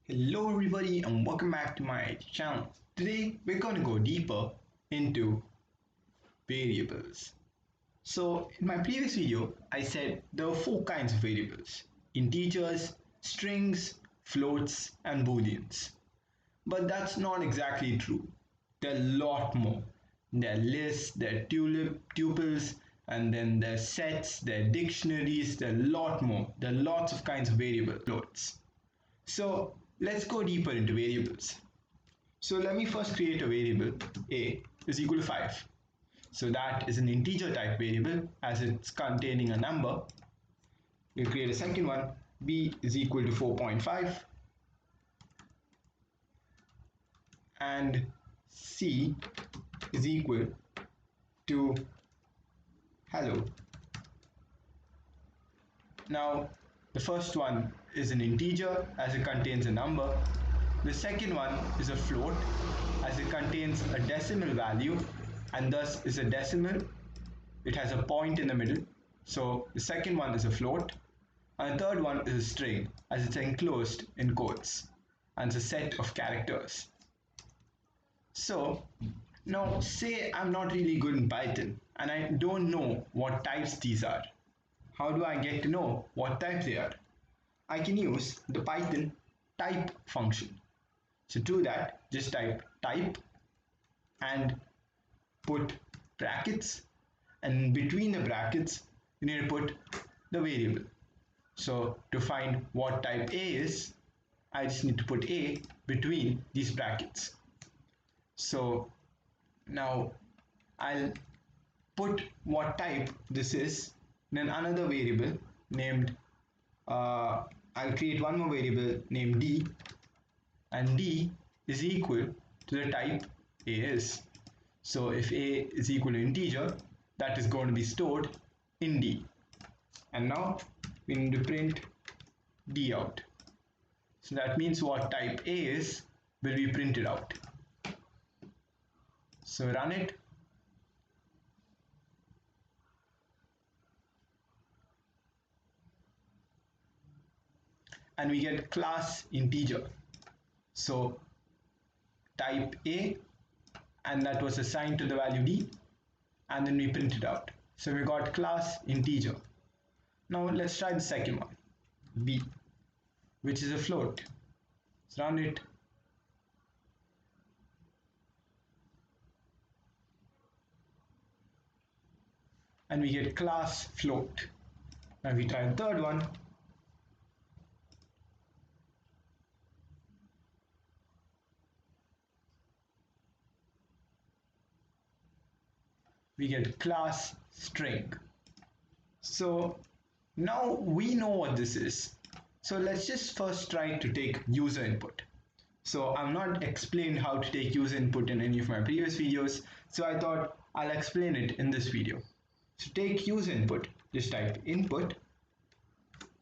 Hello everybody and welcome back to my channel. Today we're going to go deeper into variables. So in my previous video I said there are four kinds of variables: integers, strings, floats and booleans. But that's not exactly true. There are a lot more. There are lists, there are tuples, and then there are sets, there are dictionaries, there are a lot more. There are lots of kinds of variable floats. So let's go deeper into variables. So let me first create a variable a is equal to 5. So that is an integer type variable as it's containing a number. We'll create a second one, b is equal to 4.5 and c is equal to hello. Now the first one is an integer as it contains a number. The second one is a float as it contains a decimal value and thus is a decimal. It has a point in the middle. So the second one is a float. And the third one is a string as it's enclosed in quotes and it's a set of characters. So now say I'm not really good in Python and I don't know what types these are. How do I get to know what type they are? I can use the Python type function. So to that, just type type and put brackets, and between the brackets you need to put the variable. So to find what type A is, I just need to put A between these brackets. So now I'll put what type this is in another variable named I'll create one more variable named d, and d is equal to the type a is. So if a is equal to integer, that is going to be stored in d. And now we need to print d out. So that means what type a is will be printed out. So run it. And we get class integer. So type A, and that was assigned to the value d, and then we print it out. So we got class integer. Now let's try the second one, b, which is a float. Let's run it. And we get class float. Now we try the third one. We get class string. So now we know what this is. So let's just first try to take user input. So I've not explained how to take user input in any of my previous videos, so I thought I'll explain it in this video. So take user input, just type input,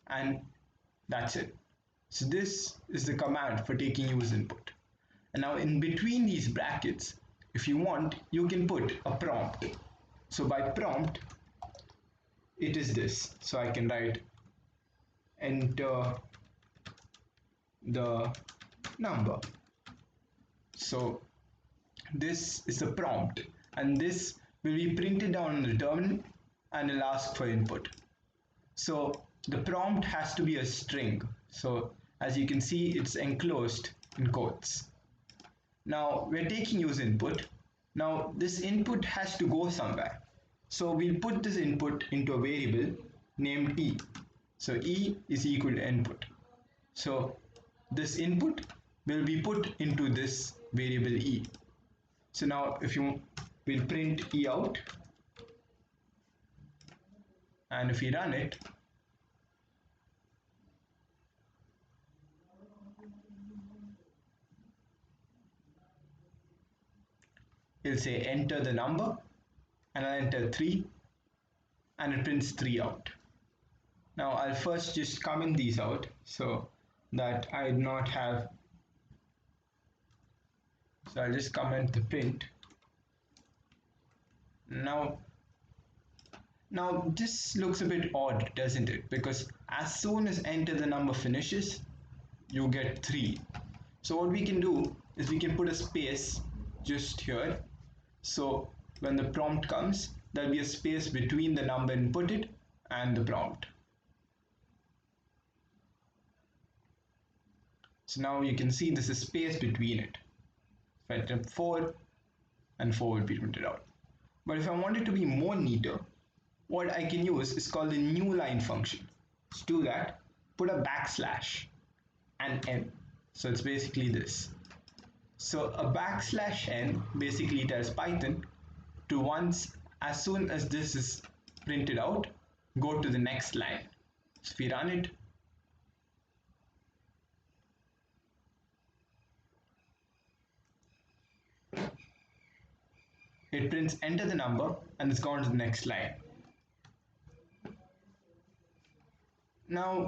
and that's it. So this is the command for taking user input. And now in between these brackets, if you want, you can put a prompt. So by prompt, it is this. So I can write enter the number. So this is the prompt, and this will be printed down in the terminal and it'll ask for input. So the prompt has to be a string. So as you can see, it's enclosed in quotes. Now we're taking user input. Now this input has to go somewhere. So we'll put this input into a variable named e. So e is equal to input. So this input will be put into this variable e. So now if you will print e out, and if we run it, it'll say enter the number, and I'll enter 3, and it prints 3 out. Now I'll first just comment these out so that I do not have. So I'll just comment the print. Now this looks a bit odd, doesn't it? Because as soon as enter the number finishes, you get 3. So what we can do is we can put a space just here. So when the prompt comes, there'll be a space between the number inputted and the prompt. So now you can see this is space between it. If I type 4, and 4 will be printed out. But if I want it to be more neater, what I can use is called the new line function. To do that, put a backslash and n. So it's basically this. So a backslash n basically tells Python to once, as soon as this is printed out, go to the next line. So if we run it, it prints enter the number and it's gone to the next line. Now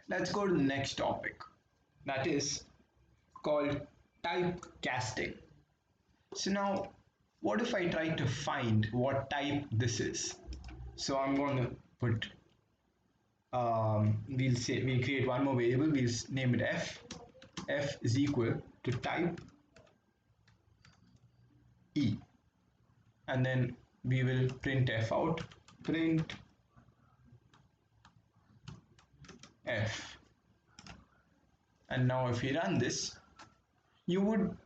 let's go to the next topic, that is called typecasting. So now what if I try to find what type this is? So I'm going to put we'll create one more variable, we'll name it f is equal to type e, and then we will print f out, print f. And now if we run this, you would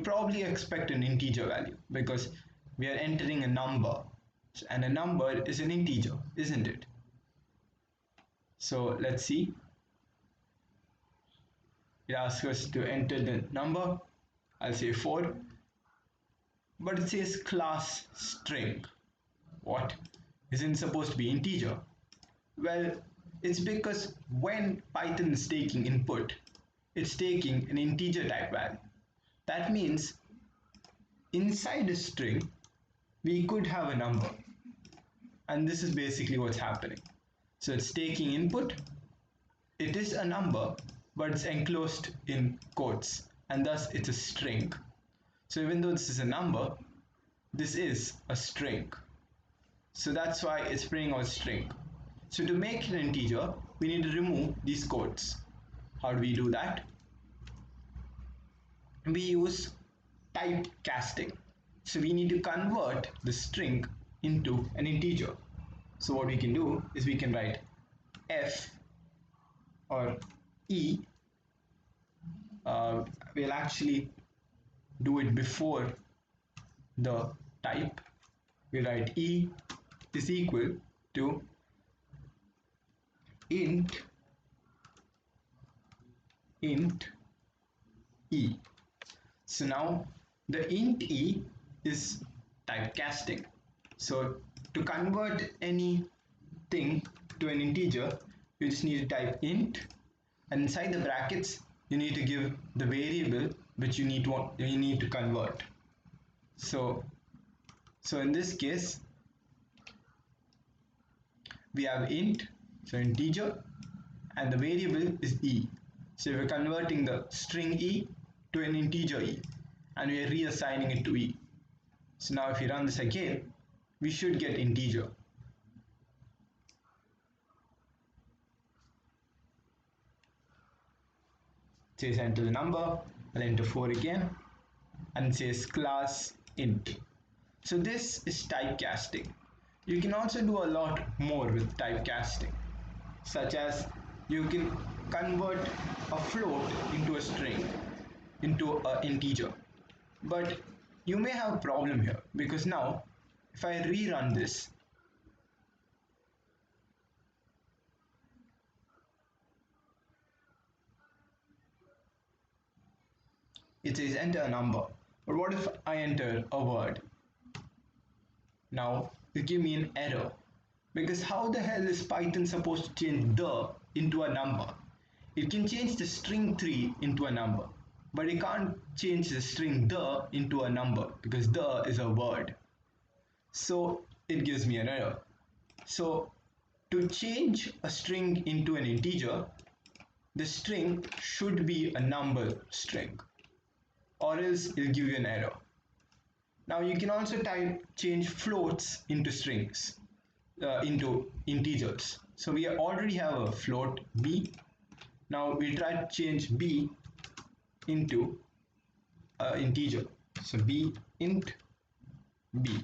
probably expect an integer value, because we are entering a number, and a number is an integer, isn't it? So let's see. It asks us to enter the number. I'll say 4, but it says class string. What? Isn't supposed to be integer? Well, it's because when Python is taking input, it's taking an integer type value. That means inside a string, we could have a number. And this is basically what's happening. So it's taking input, it is a number, but it's enclosed in quotes, and thus it's a string. So even though this is a number, this is a string. So that's why it's printing out string. So to make it an integer, we need to remove these quotes. How do we do that? We use typecasting. So we need to convert the string into an integer. So what we can do is we can write f or e. We'll actually do it before the type. We write e is equal to int e. So now the int e is typecasting. So to convert anything to an integer, you just need to type int, and inside the brackets you need to give the variable which you need to convert. So in this case we have int, so integer, and the variable is e. So we're converting the string e to an integer e, and we are reassigning it to e. So now if we run this again, we should get integer. It says enter the number, I'll enter 4 again, and it says class int. So this is typecasting. You can also do a lot more with typecasting, such as you can convert a float into a string, into an integer. But you may have a problem here, because now if I rerun this, it says enter a number. But what if I enter a word? Now it give me an error, because how the hell is Python supposed to change the into a number? It can change the string 3 into a number, but it can't change the string the into a number, because the is a word. So it gives me an error. So to change a string into an integer, the string should be a number string, or else it'll give you an error. Now you can also change floats into strings, into integers. So we already have a float b, Now we try to change b into integer. So b int b,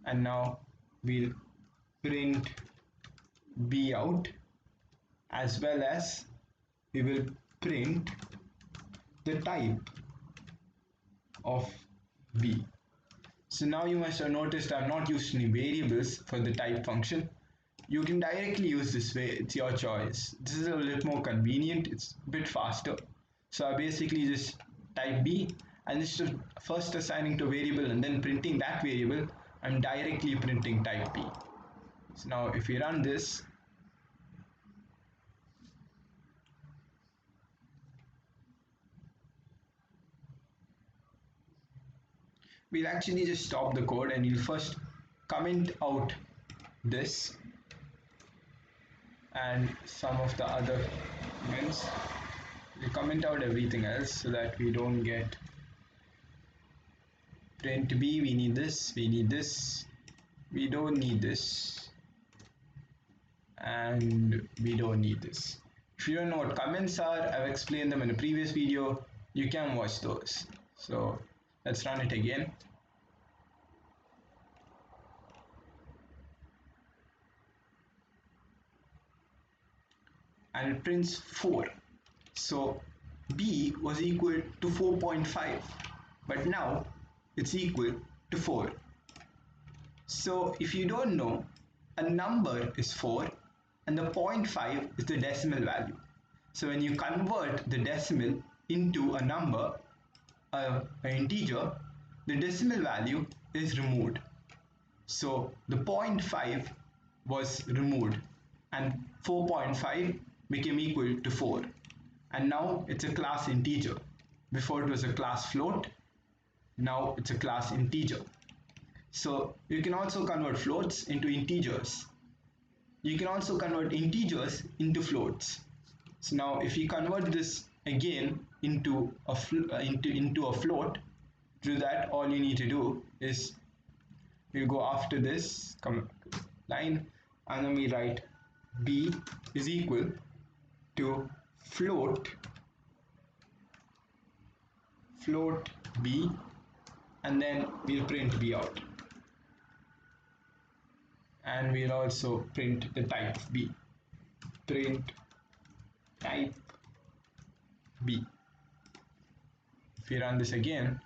and now we'll print b out, as well as we will print the type of b. So now you must have noticed I've not used any variables for the type function. You can directly use this way, it's your choice. This is a little more convenient, it's a bit faster. So I basically just type b, and instead of first assigning to a variable and then printing that variable, I'm directly printing type b. So now if we run this, we'll actually just stop the code and you'll first comment out this and some of the other comments. We'll comment out everything else so that we don't get print b, we need this, we need this, we don't need this, and we don't need this. If you don't know what comments are, I've explained them in a previous video, you can watch those. So let's run it again. And it prints 4. So b was equal to 4.5, but now it's equal to 4. So if you don't know, a number is 4 and the 0.5 is the decimal value. So when you convert the decimal into a number, an integer, the decimal value is removed. So the 0.5 was removed and 4.5 became equal to 4. And now it's a class integer. Before it was a class float, now it's a class integer. So you can also convert floats into integers. You can also convert integers into floats. So now if you convert this again into a float, to do that all you need to do is we'll go after this line, and then we write b is equal to float b, and then we'll print b out, and we'll also print the type of b, print type b. If we run this again,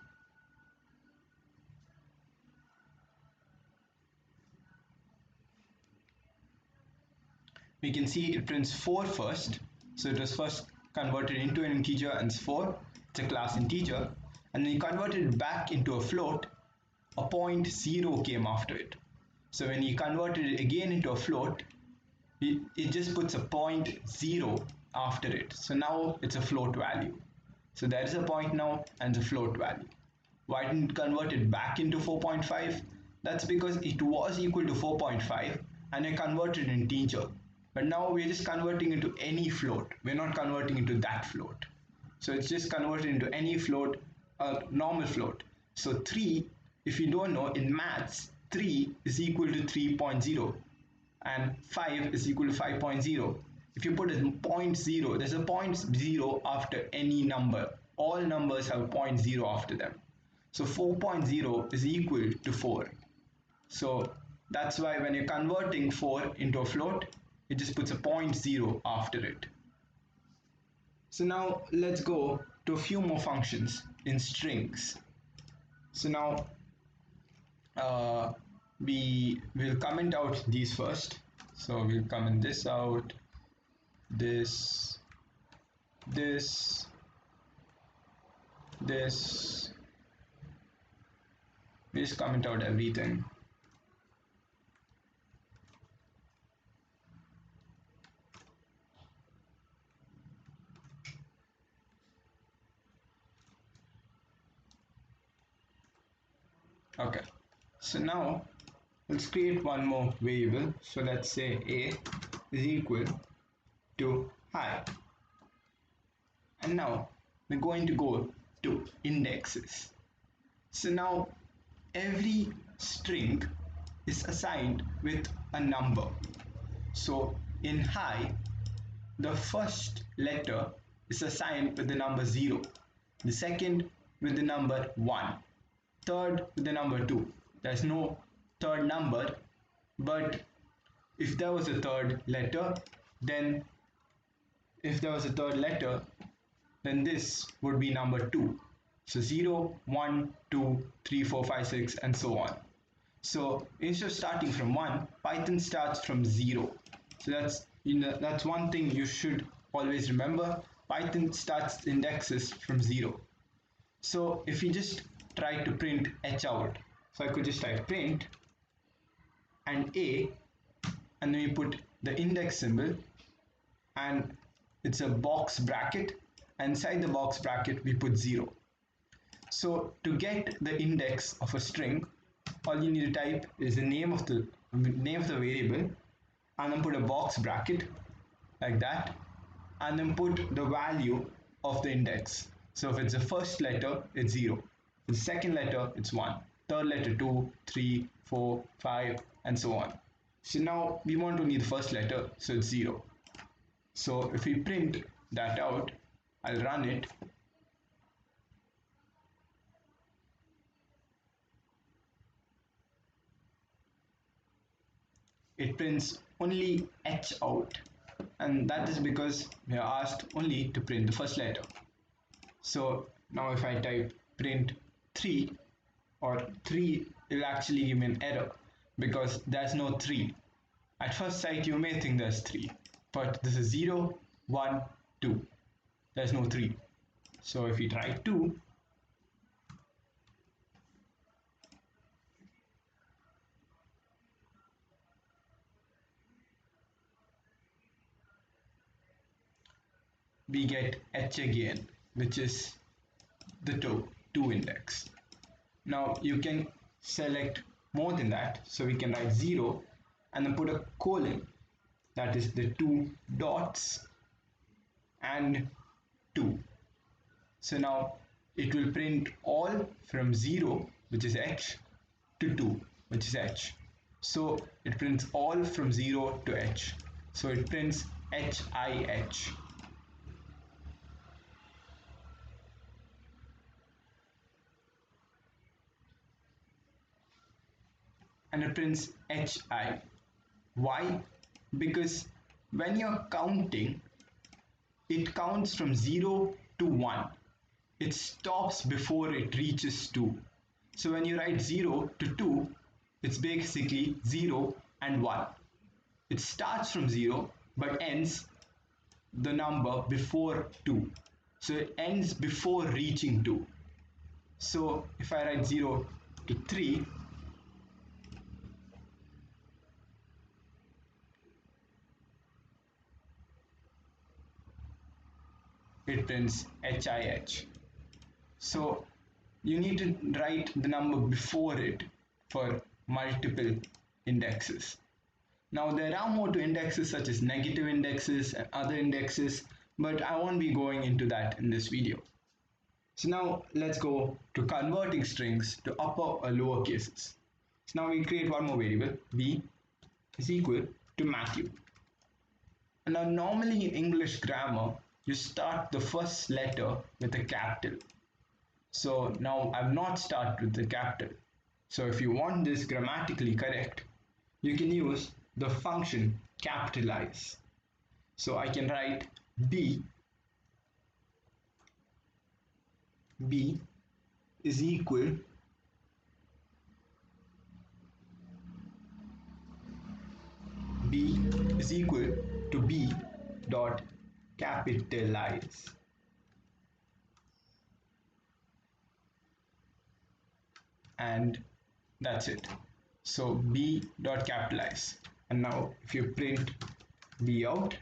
we can see it prints 4 first. So it was first converted into an integer and it's 4, it's a class integer, and then you converted it back into a float, a 0.0 came after it. So when you converted it again into a float, it just puts a 0.0 after it. So now it's a float value. So there is a point now and the float value. Why didn't it convert it back into 4.5? That's because it was equal to 4.5 and I converted an integer. But now we're just converting into any float. We're not converting into that float. So it's just converted into any float, a normal float. So 3, if you don't know, in maths, 3 is equal to 3.0 and 5 is equal to 5.0. If you put a 0.0, there's a 0.0 after any number. All numbers have a 0.0 after them. So 4.0 is equal to 4. So that's why when you're converting 4 into a float, it just puts a 0.0 after it. So now let's go to a few more functions in strings. So now we will comment out these first. So we'll comment this out, this, this, this. We just comment out everything. Okay, so now let's create one more variable. So let's say a is equal to hi, and now we're going to go to indexes. So now every string is assigned with a number. So in hi, the first letter is assigned with the number 0, the second with the number 1, third with the number 2. There's no third number, but if there was a third letter, then if there was a third letter, then this would be number 2. So 0, 1, 2, 3, 4, 5, 6, and so on. So instead of starting from 1, Python starts from 0. So that's one thing you should always remember. Python starts indexes from 0. So if you just try to print h out, so I could just type print and a, and then we put the index symbol, and it's a box bracket, and inside the box bracket we put 0. So to get the index of a string, all you need to type is the name of the variable, and then put a box bracket like that, and then put the value of the index. So if it's the first letter, it's 0. The second letter, it's 1. Third letter, 2, 3, 4, 5, and so on. So now we want only the first letter, so it's 0. So if we print that out, I'll run it. It prints only h out, and that is because we are asked only to print the first letter. So now if I type print 3, or 3, it will actually give me an error because there's no 3. At first sight you may think there's 3, but this is 0, 1, 2. There's no 3. So if we try 2, we get h again, which is the 2 index. Now you can select more than that, so we can write 0 and then put a colon, that is the 2 dots and 2. So now it will print all from 0, which is h, to 2, which is h. So it prints all from 0 to h. So it prints HIH. And it prints HI. Why? Because when you're counting, it counts from 0 to 1. It stops before it reaches 2. So when you write 0 to 2, it's basically 0 and 1. It starts from 0 but ends the number before 2. So it ends before reaching 2. So if I write 0 to 3, it prints HIH. So you need to write the number before it for multiple indexes. Now there are more to indexes such as negative indexes and other indexes, but I won't be going into that in this video. So now let's go to converting strings to upper or lower cases. So now we create one more variable, b is equal to Matthew. And now normally in English grammar, you start the first letter with a capital. So now I've not started with the capital. So if you want this grammatically correct, you can use the function capitalize. So I can write b is equal to b dot capitalize. And that's it. So b dot capitalize. And now if you print b out,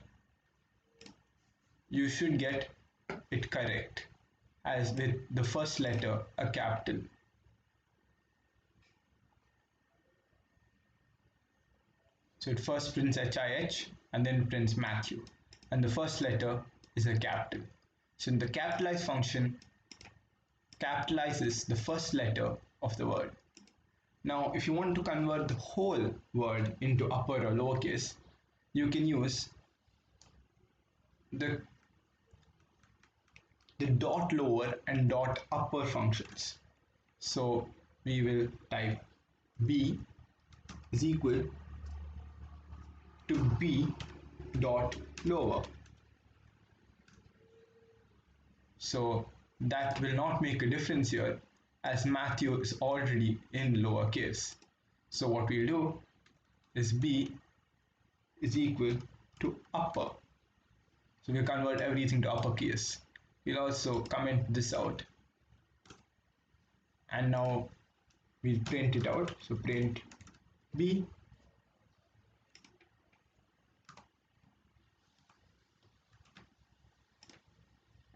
you should get it correct, as with the first letter a capital. So it first prints HIH and then prints Matthew, and the first letter is a capital. So the capitalize function capitalizes the first letter of the word. Now if you want to convert the whole word into upper or lowercase, you can use the dot lower and dot upper functions. So we will type b is equal to b dot lower. So that will not make a difference here as Matthew is already in lowercase. So what we'll do is b is equal to upper. So we'll convert everything to uppercase. We'll also comment this out. And now we'll print it out. So print b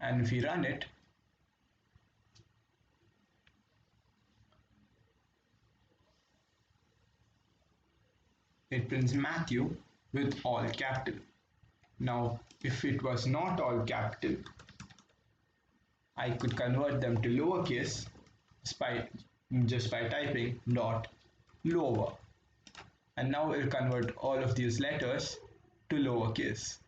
and if we run it, it prints Matthew with all capital. Now, if it was not all capital, I could convert them to lowercase just by typing dot lower. And now it will convert all of these letters to lowercase.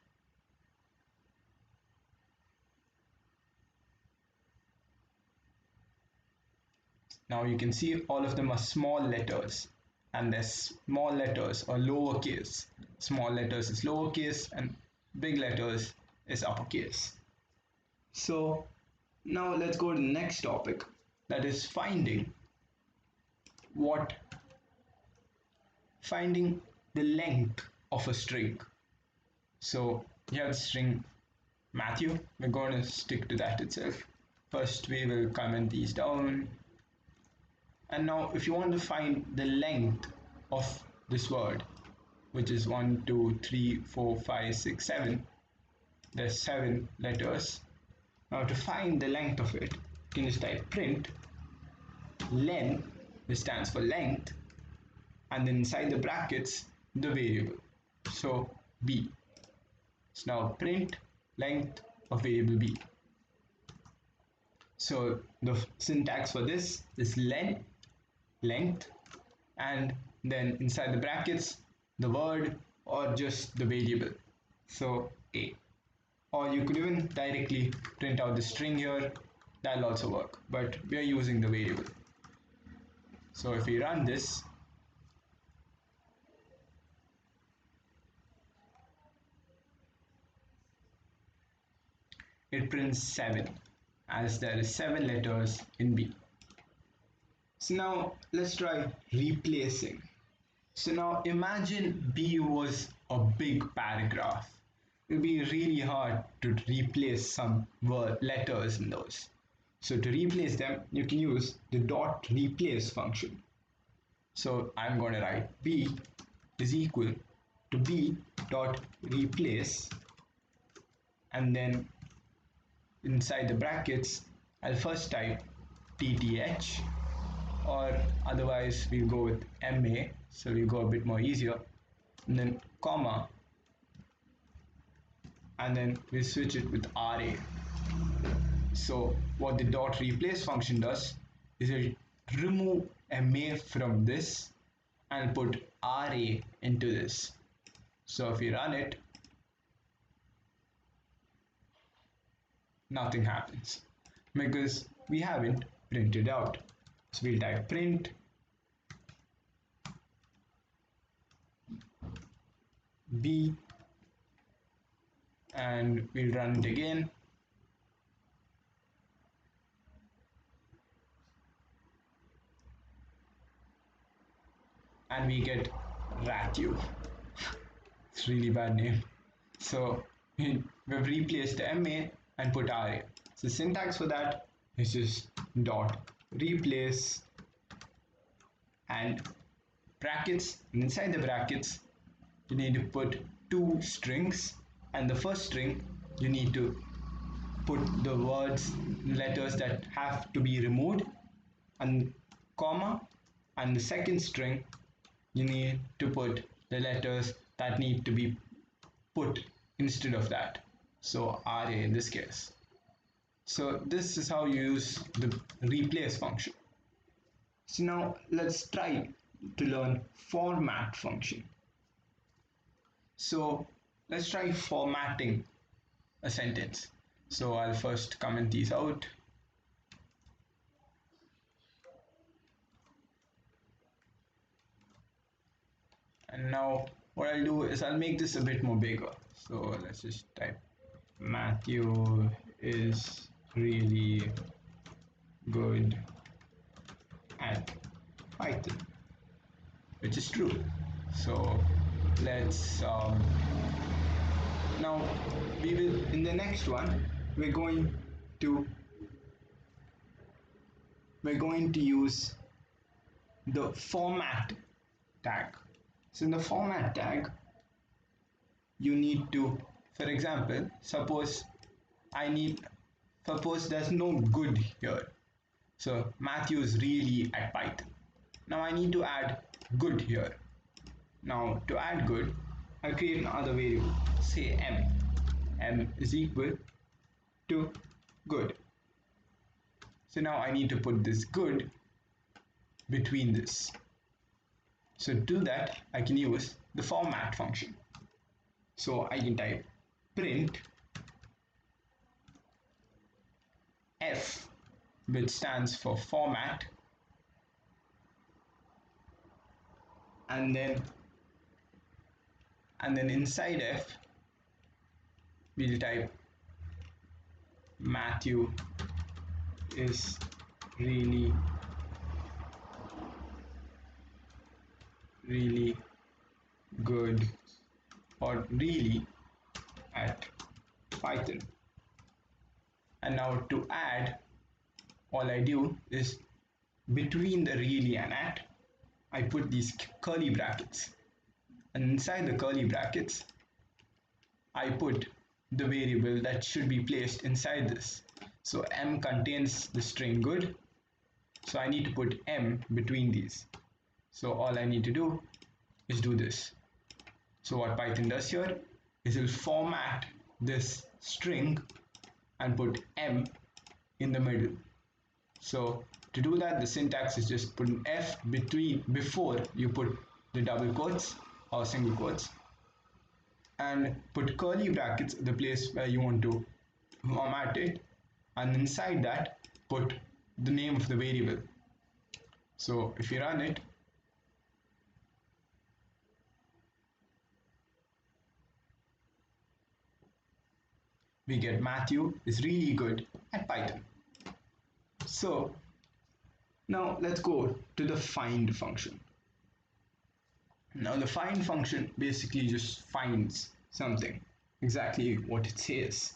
Now you can see all of them are small letters, and their small letters are lowercase. Small letters is lowercase and big letters is uppercase. So now let's go to the next topic, that is finding the length of a string. So you have the string Matthew, we're going to stick to that itself. First we will comment these down. And now if you want to find the length of this word, which is 1, 2, 3, 4, 5, 6, 7, there's 7 letters. Now to find the length of it, you can just type print len, which stands for length, and then inside the brackets, the variable. So b. So now print length of variable b. So the syntax for this is len, length, and then inside the brackets, the word or just the variable. So a. Or you could even directly print out the string here, that'll also work, but we are using the variable. So if we run this, it prints 7 as there is 7 letters in B. So now let's try replacing. So now imagine B was a big paragraph. It will be really hard to replace some letters in those. So to replace them, you can use the dot replace function. So I'm going to write B is equal to B dot replace, and then inside the brackets, I'll first type TTH, or otherwise we'll go with MA, so we'll go a bit more easier, and then comma, and then we'll switch it with RA. So what the dot replace function does is it remove MA from this and put RA into this. So if we run it, nothing happens because we haven't printed out. So we'll type print B and we'll run it again. And we get Ratu. It's really bad name. So we've replaced the MA and put RA. So syntax for that is just dot replace and brackets, and inside the brackets you need to put 2 strings, and the first string you need to put the letters that have to be removed, and comma, and the second string you need to put the letters that need to be put instead of that, so RA in this case. So this is how you use the replace function. So now let's try to learn format function. So let's try formatting a sentence. So I'll first comment these out. And now what I'll do is I'll make this a bit more bigger. So let's just type Matthew is really good at Python, which is true. So let's now we will in the next one to we're going to use the format tag. So in the format tag, you need to, for example, suppose there's no good here. So Matthew is really at Python. Now I need to add good here. Now to add good, I create another variable, say m. M is equal to good. So now I need to put this good between this. So to do that, I can use the format function. So I can type print f, which stands for format, and then inside f we'll type Matthew is really good or really at Python. And now to add, all I do is between the really and at, I put these curly brackets, and inside the curly brackets I put the variable that should be placed inside this. So m contains the string good, so I need to put m between these. So all I need to do is do this. So what Python does here is it'll format this string and put m in the middle. So to do that, the syntax is just put an f before you put the double quotes or single quotes, and put curly brackets at the place where you want to format it, and inside that put the name of the variable. So if you run it, we get Matthew is really good at Python. So now let's go to the find function. Now the find function basically just finds something, exactly what it says.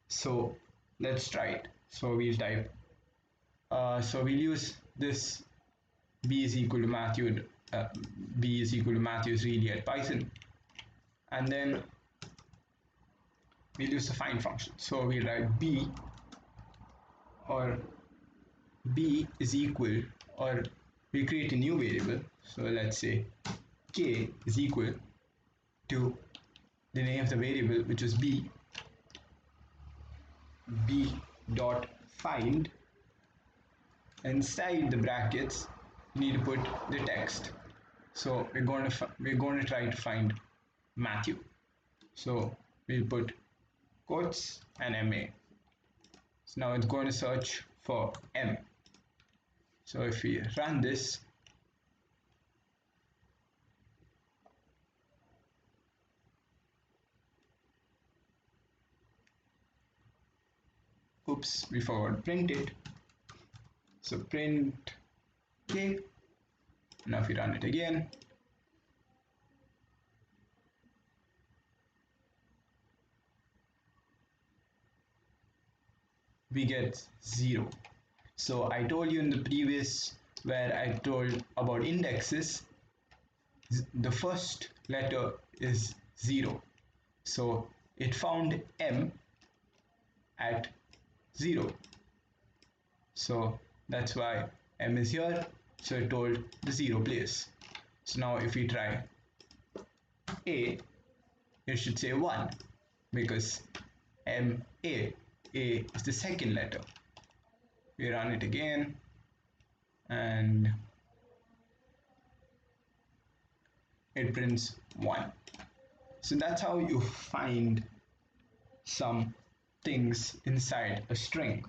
So let's try it. So we'll type, so we'll use this b is equal to Matthew, b is equal to Matthew is really at Python, and then we'll use the find function. So we'll write b, or b is equal, or we create a new variable. So let's say k is equal to the name of the variable, which is b dot find. Inside the brackets you need to put the text. So we're going to try to find Matthew. So we'll put quotes and ma. So now it's going to search for m. So if we run this, oops, we forgot to print it. So print k. Now if we run it again, we get 0. So I told you in the previous, where I told about indexes, the first letter is 0. So it found m at 0. So that's why m is here. So it told the 0 place. So now if we try a, it should say 1, because a is the second letter. We run it again, and it prints 1. So that's how you find some things inside a string.